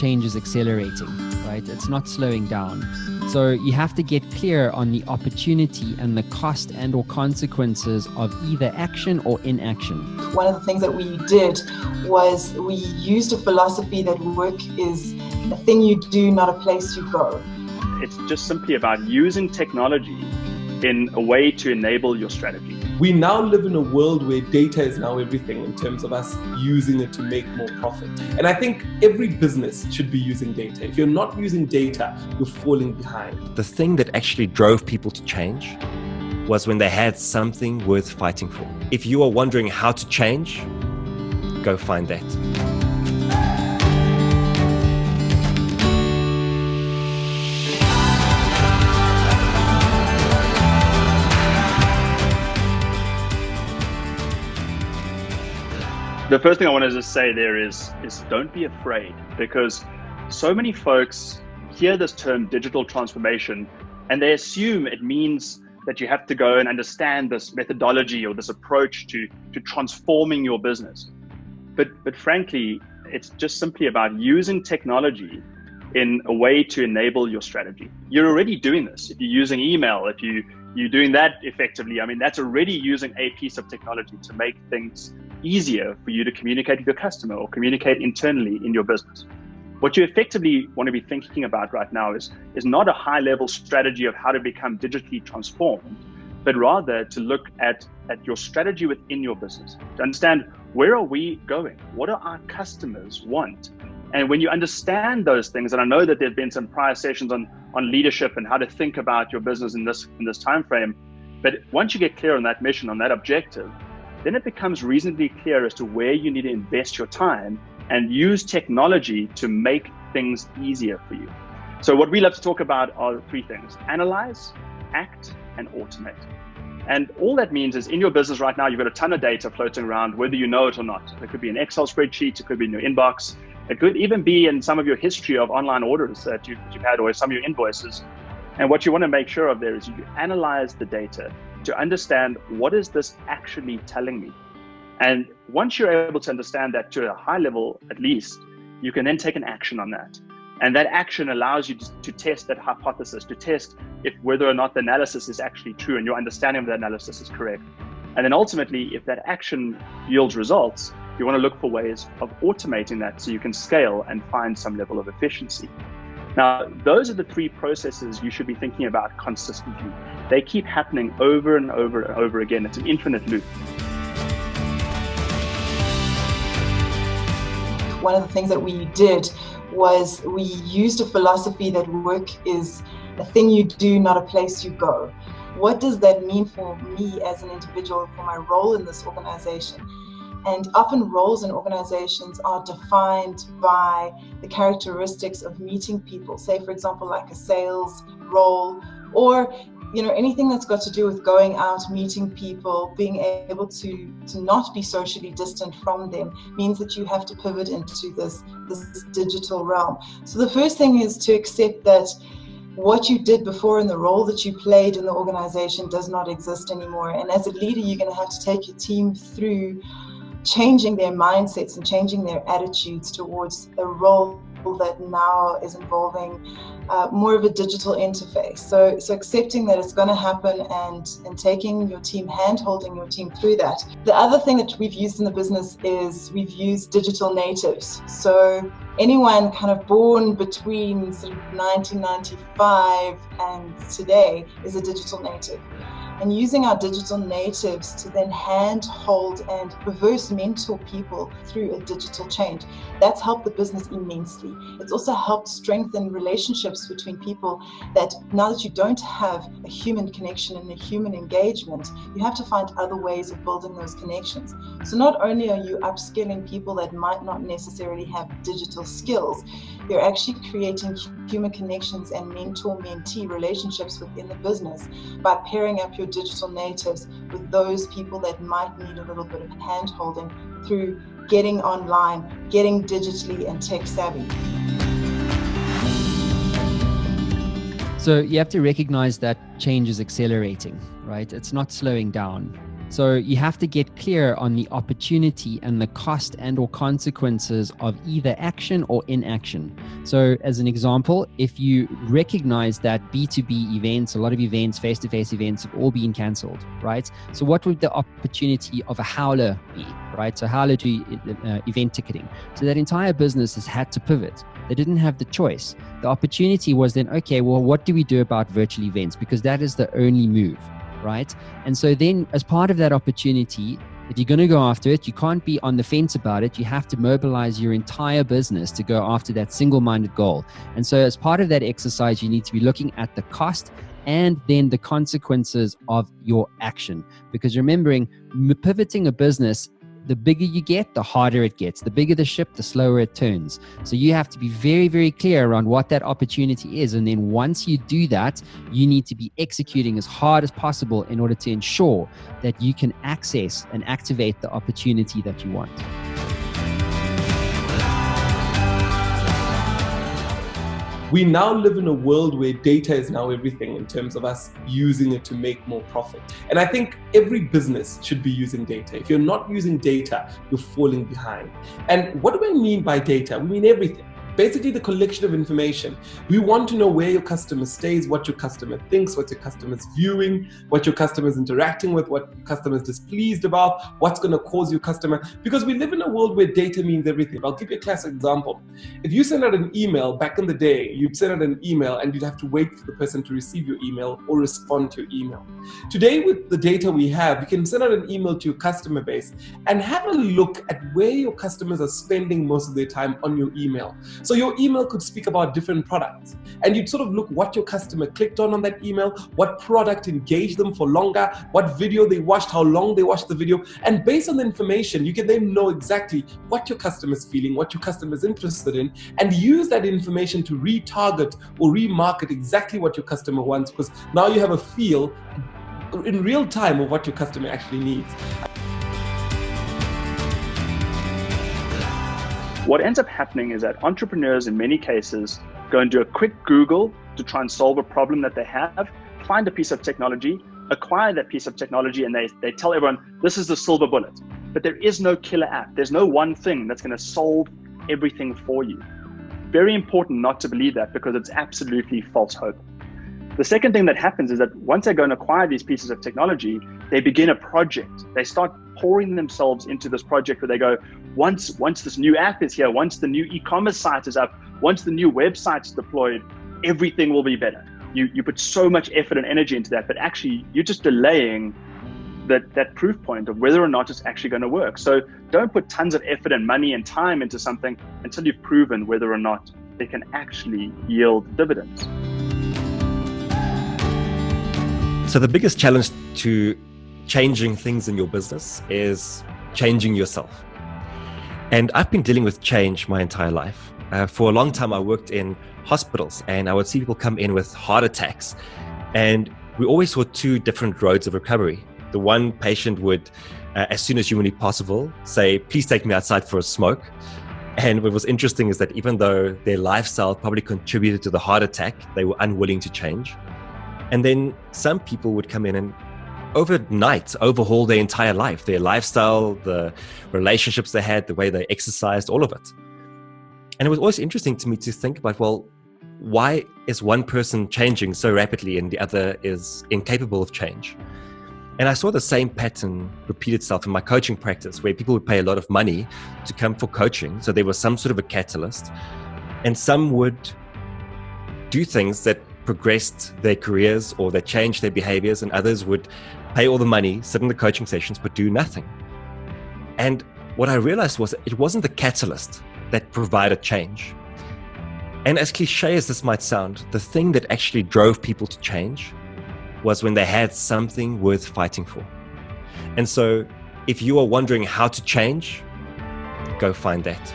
change is accelerating, right? It's not slowing down. So you have to get clear on the opportunity and the cost and or consequences of either action or inaction. One of the things that we did was we used a philosophy that work is a thing you do, not a place you go. It's just simply about using technology in a way to enable your strategy. We now live in a world where data is now everything in terms of us using it to make more profit. And I think every business should be using data. If you're not using data, you're falling behind. The thing that actually drove people to change was when they had something worth fighting for. If you are wondering how to change, go find that. The first thing I want to just say there is don't be afraid, because so many folks hear this term digital transformation and they assume it means that you have to go and understand this methodology or this approach to transforming your business. But frankly, it's just simply about using technology in a way to enable your strategy. You're already doing this. If you're using email, if you're doing that effectively, I mean, that's already using a piece of technology to make things easier for you to communicate with your customer or communicate internally in your business. What you effectively want to be thinking about right now is not a high-level strategy of how to become digitally transformed, but rather to look at your strategy within your business, to understand where are we going? What do our customers want? And when you understand those things, and I know that there's been some prior sessions on leadership and how to think about your business in this time frame, but once you get clear on that mission, on that objective, then it becomes reasonably clear as to where you need to invest your time and use technology to make things easier for you. So what we love to talk about are three things: analyze, act, and automate. And all that means is in your business right now, you've got a ton of data floating around, whether you know it or not. It could be an Excel spreadsheet, it could be in your inbox, it could even be in some of your history of online orders that you've had, or some of your invoices. And what you want to make sure of there is you analyze the data to understand, what is this actually telling me? And once you're able to understand that to a high level, at least, you can then take an action on that. And that action allows you to test that hypothesis, to test if whether or not the analysis is actually true and your understanding of the analysis is correct. And then ultimately, if that action yields results, you want to look for ways of automating that so you can scale and find some level of efficiency. Now, those are the three processes you should be thinking about consistently. They keep happening over and over and over again. It's an infinite loop. One of the things that we did was we used a philosophy that work is a thing you do, not a place you go. What does that mean for me as an individual, for my role in this organization? And often roles in organizations are defined by the characteristics of meeting people. Say, for example, like a sales role, or anything that's got to do with going out, meeting people, being able to not be socially distant from them means that you have to pivot into this digital realm. So the first thing is to accept that what you did before in the role that you played in the organization does not exist anymore. And as a leader, you're going to have to take your team through changing their mindsets and changing their attitudes towards a role that now is involving more of a digital interface. So accepting that it's going to happen and taking your team, hand-holding your team through that. The other thing that we've used in the business is we've used digital natives. So anyone kind of born between sort of 1995 and today is a digital native. And using our digital natives to then handhold and reverse mentor people through a digital change. That's helped the business immensely. It's also helped strengthen relationships between people that now that you don't have a human connection and a human engagement, you have to find other ways of building those connections. So not only are you upskilling people that might not necessarily have digital skills, you're actually creating human connections and mentor-mentee relationships within the business by pairing up your digital natives with those people that might need a little bit of hand-holding through getting online, getting digitally and tech savvy. So you have to recognize that change is accelerating, right? It's not slowing down. So you have to get clear on the opportunity and the cost and or consequences of either action or inaction. So as an example, if you recognize that B2B events, a lot of events, face-to-face events have all been canceled, right? So what would the opportunity of a Howler be, right? So Howler do event ticketing. So that entire business has had to pivot. They didn't have the choice. The opportunity was then, okay, well, what do we do about virtual events? Because that is the only move, right? And so then as part of that opportunity, if you're going to go after it, you can't be on the fence about it. You have to mobilize your entire business to go after that single-minded goal. And so as part of that exercise, you need to be looking at the cost and then the consequences of your action. Because remembering, pivoting a business, the bigger you get, the harder it gets. The bigger the ship, the slower it turns. So you have to be very, very clear around what that opportunity is. And then once you do that, you need to be executing as hard as possible in order to ensure that you can access and activate the opportunity that you want. We now live in a world where data is now everything in terms of us using it to make more profit. And I think every business should be using data. If you're not using data, you're falling behind. And what do I mean by data? We mean everything. Basically the collection of information. We want to know where your customer stays, what your customer thinks, what your customer is viewing, what your customer is interacting with, what your customer is displeased about, what's going to cause your customer. Because we live in a world where data means everything. I'll give you a classic example. If you send out an email back in the day, you'd send out an email and you'd have to wait for the person to receive your email or respond to your email. Today, with the data we have, you can send out an email to your customer base and have a look at where your customers are spending most of their time on your email. So your email could speak about different products, and you'd sort of look what your customer clicked on that email, what product engaged them for longer, what video they watched, how long they watched the video. And based on the information, you can then know exactly what your customer is feeling, what your customer is interested in, and use that information to retarget or remarket exactly what your customer wants, because now you have a feel in real time of what your customer actually needs. What ends up happening is that entrepreneurs in many cases go and do a quick Google to try and solve a problem that they have, find a piece of technology, acquire that piece of technology, and they tell everyone, this is the silver bullet. But there is no killer app. There's no one thing that's going to solve everything for you. Very important not to believe that, because it's absolutely false hope. The second thing that happens is that once they go and acquire these pieces of technology, they begin a project. They start pouring themselves into this project where they go, once this new app is here, once the new e-commerce site is up, once the new website is deployed, everything will be better. You put so much effort and energy into that, but actually you're just delaying that proof point of whether or not it's actually going to work. So don't put tons of effort and money and time into something until you've proven whether or not it can actually yield dividends. So the biggest challenge to changing things in your business is changing yourself. And I've been dealing with change my entire life. For a long time, I worked in hospitals and I would see people come in with heart attacks. And we always saw two different roads of recovery. The one patient would, as soon as humanly possible, say, please take me outside for a smoke. And what was interesting is that even though their lifestyle probably contributed to the heart attack, they were unwilling to change. And then some people would come in and overnight overhaul their entire life, their lifestyle, the relationships they had, the way they exercised, all of it. And it was always interesting to me to think about, well, why is one person changing so rapidly and the other is incapable of change? And I saw the same pattern repeat itself in my coaching practice, where people would pay a lot of money to come for coaching. So there was some sort of a catalyst, and some would do things that progressed their careers or they changed their behaviors, and others would pay all the money, sit in the coaching sessions, but do nothing. And what I realized was it wasn't the catalyst that provided change. And as cliche as this might sound, the thing that actually drove people to change was when they had something worth fighting for. And so if you are wondering how to change, go find that.